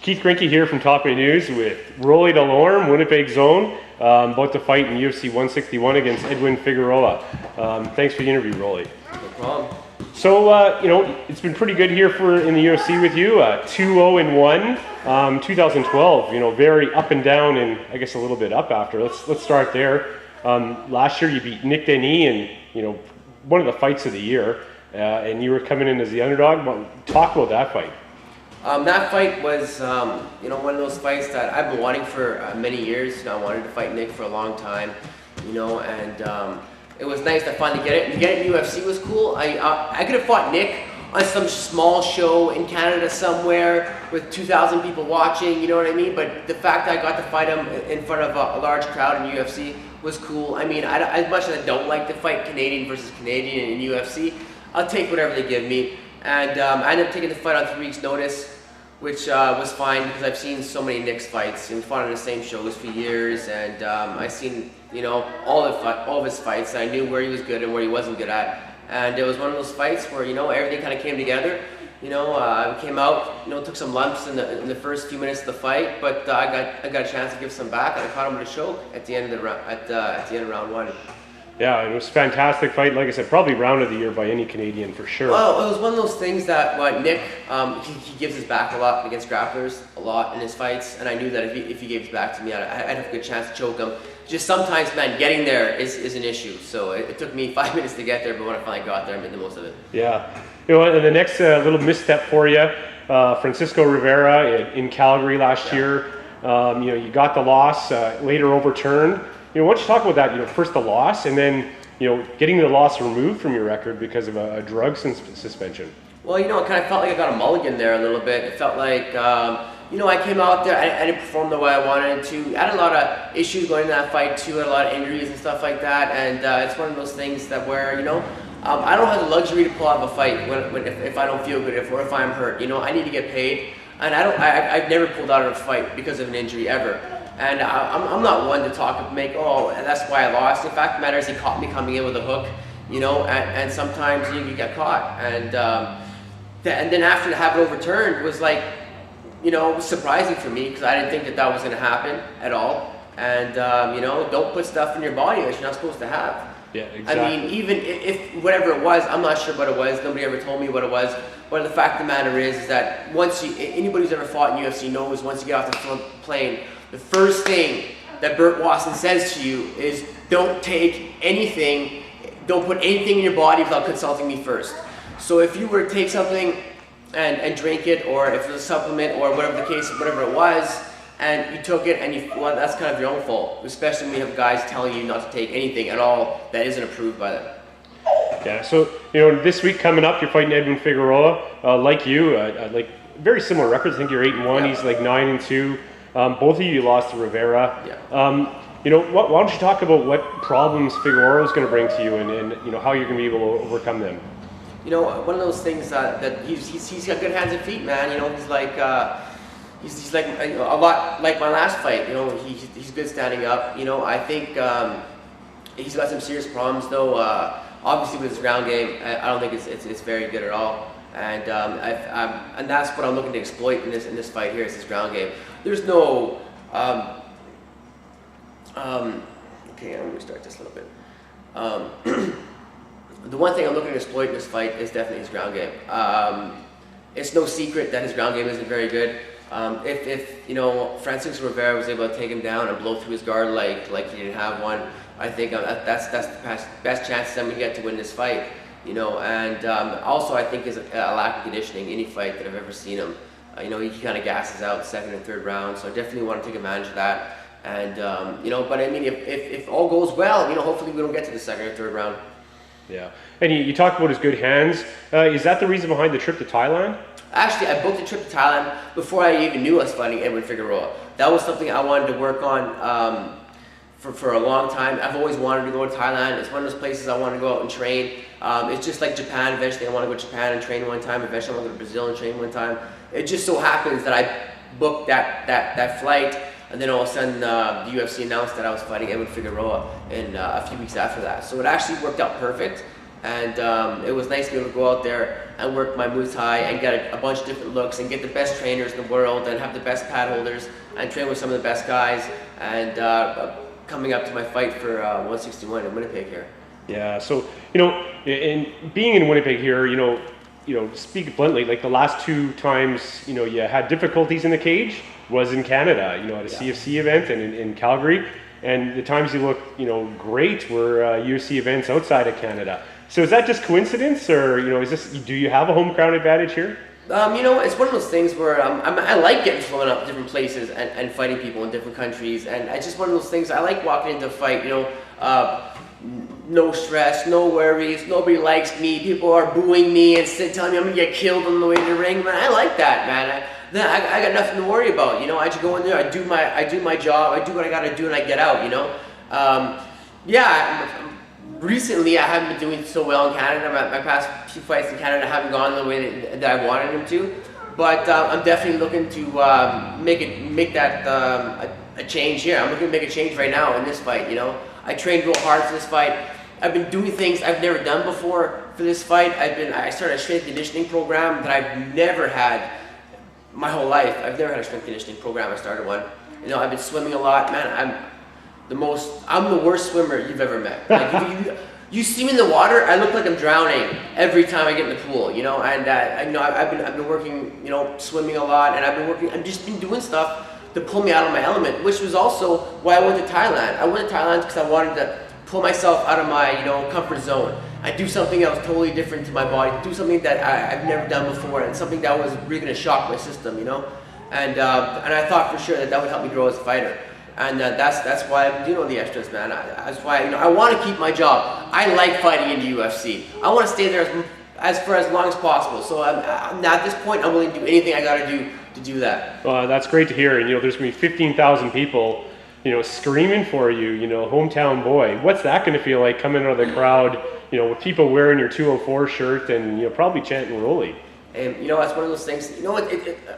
Keith Grinke here from Top Eight News with Roland Delorme, Winnipeg Zone, about to fight in UFC 161 against Edwin Figueroa. Thanks for the interview, Rolly. No problem. So, it's been pretty good here in the UFC with you. 2-0-1, 2012. Very up and down, and I guess a little bit up after. Let's start there. Last year you beat Nick Denis, and one of the fights of the year, and you were coming in as the underdog. Talk about that fight. That fight was, one of those fights that I've been wanting for many years. I wanted to fight Nick for a long time, and it was nice to finally get it. And getting in UFC was cool. I could have fought Nick on some small show in Canada somewhere with 2,000 people watching, you know what I mean? But the fact that I got to fight him in front of a large crowd in UFC was cool. I mean, as much as I don't like to fight Canadian versus Canadian in UFC, I'll take whatever they give me. And I ended up taking the fight on 3 weeks' notice, which was fine because I've seen so many Nick's fights and fought on the same shows for years, and I've seen all of his fights. And I knew where he was good and where he wasn't good at, and it was one of those fights where everything kind of came together. I came out, took some lumps in the first few minutes of the fight, but I got a chance to give some back, and I caught him with a choke at the end of round 1. Yeah, it was a fantastic fight. Like I said, probably round of the year by any Canadian for sure. Well, it was one of those things that Nick, he gives his back a lot against grapplers, a lot in his fights, and I knew that if he gave his back to me, I'd have a good chance to choke him. Just sometimes, man, getting there is an issue. So it took me 5 minutes to get there, but when I finally got there, I made the most of it. Yeah. And the next little misstep for you, Francisco Rivera in Calgary last year. You got the loss, later overturned. Why don't you talk about that? First the loss, and then getting the loss removed from your record because of a drug suspension. Well, it kind of felt like I got a mulligan there a little bit. It felt like I came out there, I didn't perform the way I wanted to. I had a lot of issues going into that fight too. I had a lot of injuries and stuff like that, and it's one of those things that where I don't have the luxury to pull out of a fight if I don't feel good, or if I'm hurt. I need to get paid, and I've never pulled out of a fight because of an injury ever. And I'm not one to that's why I lost. The fact of the matter is he caught me coming in with a hook, and sometimes you get caught. And then after to have it overturned was surprising for me because I didn't think that was going to happen at all. And, don't put stuff in your body that you're not supposed to have. Yeah, exactly. I mean, even if whatever it was, I'm not sure what it was. Nobody ever told me what it was. But the fact of the matter is that anybody who's ever fought in UFC knows once you get off the plane, the first thing that Burt Watson says to you is don't take anything, don't put anything in your body without consulting me first. So if you were to take something and drink it, or if it was a supplement or whatever the case, whatever it was, and you took it and that's kind of your own fault, especially when you have guys telling you not to take anything at all that isn't approved by them. Yeah, so this week coming up, you're fighting Edwin Figueroa, like you, very similar records. I think you're 8-1. Yeah. He's 9-2. Both of you lost to Rivera. Yeah. Why don't you talk about what problems Figueroa is going to bring to you, and how you're going to be able to overcome them? One of those things that he's got good hands and feet, man. He's like a lot like my last fight. He's good standing up. I think he's got some serious problems though. Obviously with his ground game, I don't think it's very good at all. And and that's what I'm looking to exploit in this fight here is his ground game. There's no okay, I'm gonna restart this a little bit. The one thing I'm looking to exploit in this fight is definitely his ground game. It's no secret that his ground game isn't very good. If Francisco Rivera was able to take him down and blow through his guard like he didn't have one, I think that's the best chance I'm gonna get to win this fight. And also I think is a lack of conditioning. Any fight that I've ever seen him, he kind of gasses out second and third round. So I definitely want to take advantage of that. And but I mean, if all goes well, hopefully we don't get to the second or third round. Yeah, and you talked about his good hands. Is that the reason behind the trip to Thailand? Actually, I booked a trip to Thailand before I even knew I was fighting Edwin Figueroa. That was something I wanted to work on for a long time. I've always wanted to go to Thailand. It's one of those places I want to go out and train. It's just like Japan. Eventually, I want to go to Japan and train one time. Eventually, I want to go to Brazil and train one time. It just so happens that I booked that flight, and then all of a sudden, the UFC announced that I was fighting Edwin Figueroa in a few weeks after that. So it actually worked out perfect. And it was nice to be able to go out there and work my Muay Thai and get a bunch of different looks and get the best trainers in the world and have the best pad holders and train with some of the best guys, and coming up to my fight for 161 in Winnipeg here. Yeah, so, in being in Winnipeg here, speak bluntly, like the last 2 times, you had difficulties in the cage was in Canada, at a CFC event and in Calgary. And the times you look, great were UFC events outside of Canada. So is that just coincidence, or, do you have a home crowd advantage here? It's one of those things where I like getting flown up different places and fighting people in different countries. And it's just one of those things, I like walking into a fight, no stress, no worries, nobody likes me, people are booing me and telling me I'm gonna get killed on the way to the ring. Man, I like that, man. I got nothing to worry about, I just go in there, I do my job, I do what I gotta do, and I get out, recently I haven't been doing so well in Canada. My past few fights in Canada haven't gone the way that I wanted them to, but I'm definitely looking to make that a change here. I'm looking to make a change right now in this fight, I trained real hard for this fight. I've been doing things I've never done before for this fight. I started a strength conditioning program that I've never had my whole life. I've never had a strength conditioning program. I started one. I've been swimming a lot, man. I'm the worst swimmer you've ever met. Like, you see me in the water, I look like I'm drowning every time I get in the pool, and I've been working, swimming a lot, and I've just been doing stuff to pull me out of my element, which was also why I went to Thailand. I went to Thailand because I wanted to pull myself out of my, comfort zone. I do something that was totally different to my body, do something that I've never done before, and something that was really going to shock my system, and I thought for sure that would help me grow as a fighter. And that's why I'm doing all the extras, man. That's why I want to keep my job. I like fighting in the UFC. I want to stay there for as long as possible. So at this point, I'm willing to do anything I got to do to do that. Well, that's great to hear. And there's gonna be 15,000 people, screaming for you. Hometown boy. What's that going to feel like coming out of the crowd? With people wearing your 204 shirt and probably chanting Rolly. And it's one of those things,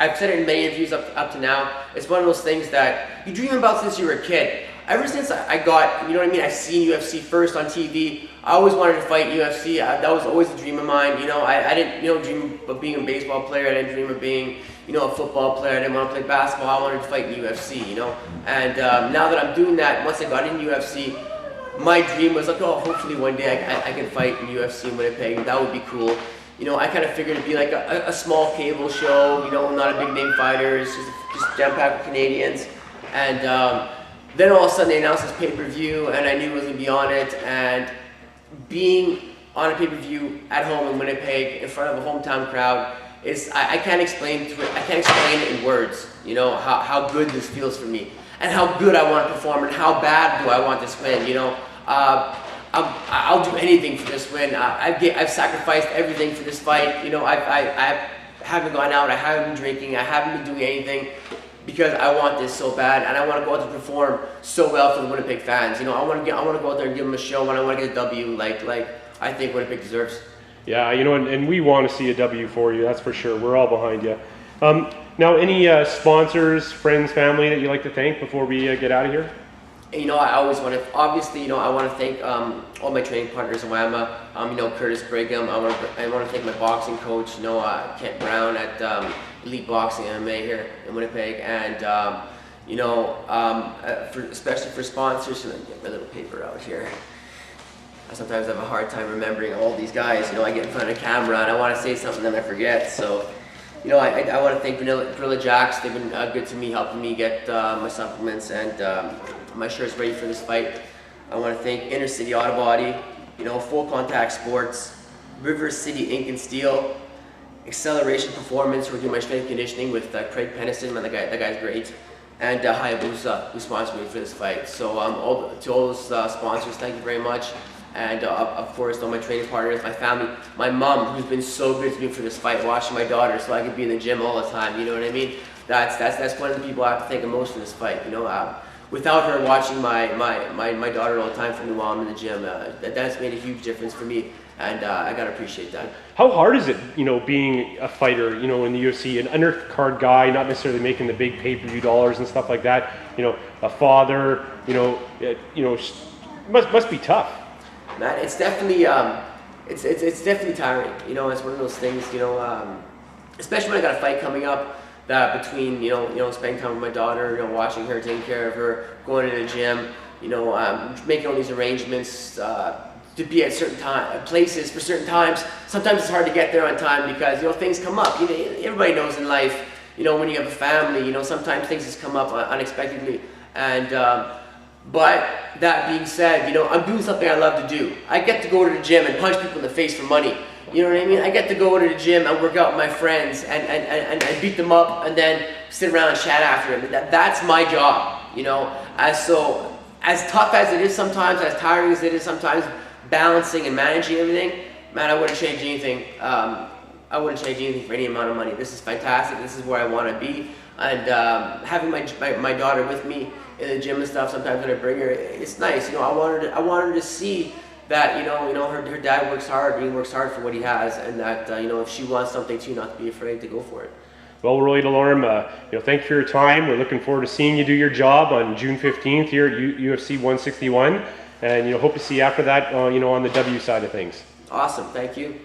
I've said it in many interviews up to now, it's one of those things that you dream about since you were a kid. Ever since I got, I've seen UFC first on TV, I always wanted to fight UFC. That was always a dream of mine. I didn't, dream of being a baseball player. I didn't dream of being, a football player. I didn't want to play basketball. I wanted to fight in UFC, And now that I'm doing that, once I got in UFC, my dream was like, hopefully one day I can fight in UFC in Winnipeg. That would be cool. I kind of figured it'd be like a small cable show, not a big name fighters, just jam-packed with Canadians. And then all of a sudden they announced this pay-per-view, and I knew I was going to be on it. And being on a pay-per-view at home in Winnipeg in front of a hometown crowd I can't explain it. I can't explain it in words. How good this feels for me, and how good I want to perform, and how bad do I want this win. I'll do anything for this win. I've sacrificed everything for this fight. I haven't gone out. I haven't been drinking. I haven't been doing anything because I want this so bad, and I want to go out to perform so well for the Winnipeg fans. I want to go out there and give them a show, and I want to get a W like I think Winnipeg deserves. Yeah, and we want to see a W for you. That's for sure. We're all behind you. Now, any sponsors, friends, family that you like to thank before we get out of here? I always want to, obviously, I want to thank all my training partners in WAMA, Curtis Brigham. I want to thank my boxing coach, Kent Brown at Elite Boxing MMA here in Winnipeg, and, especially for sponsors. And get my little paper out here. I sometimes have a hard time remembering all these guys. I get in front of the camera and I want to say something and I forget. So, I want to thank Vanilla Jacks. They've been good to me, helping me get my supplements and my shirt's ready for this fight. I want to thank Inner City Auto Body, Full Contact Sports, River City Ink and Steel, Acceleration Performance. We're doing my strength conditioning with Craig Pennison. Man, that guy's great. And Hayabusa, who sponsored me for this fight. So to all those sponsors, thank you very much. And of course, all my training partners, my family, my mom, who's been so good to me for this fight, watching my daughter so I could be in the gym all the time. You know what I mean? That's one of the people I have to thank the most for this fight. Without her watching my daughter all the time from the mom in the gym, that's made a huge difference for me, and I gotta appreciate that. How hard is it, being a fighter, in the UFC, an undercard guy, not necessarily making the big pay-per-view dollars and stuff like that? A father, must be tough. Man, it's definitely it's definitely tiring. You know, it's one of those things. You know, especially when I got a fight coming up. That between spending time with my daughter, watching her, taking care of her, going to the gym, making all these arrangements to be at certain places for certain times. Sometimes it's hard to get there on time because things come up. Everybody knows in life, when you have a family, sometimes things just come up unexpectedly. And but that being said, I'm doing something I love to do. I get to go to the gym and punch people in the face for money. You know what I mean? I get to go to the gym and work out with my friends and beat them up and then sit around and chat after them. That's my job, As tough as it is sometimes, as tiring as it is sometimes, balancing and managing everything, man, I wouldn't change anything. I wouldn't change anything for any amount of money. This is fantastic. This is where I want to be. And having my daughter with me in the gym and stuff, sometimes when I bring her, it's nice. I want her to see that her dad works hard, and he works hard for what he has, and that if she wants something too, not to be afraid to go for it. Well, Roland Delorme, thank you for your time. We're looking forward to seeing you do your job on June 15th here at UFC 161, and hope to see you after that, on the W side of things. Awesome, thank you.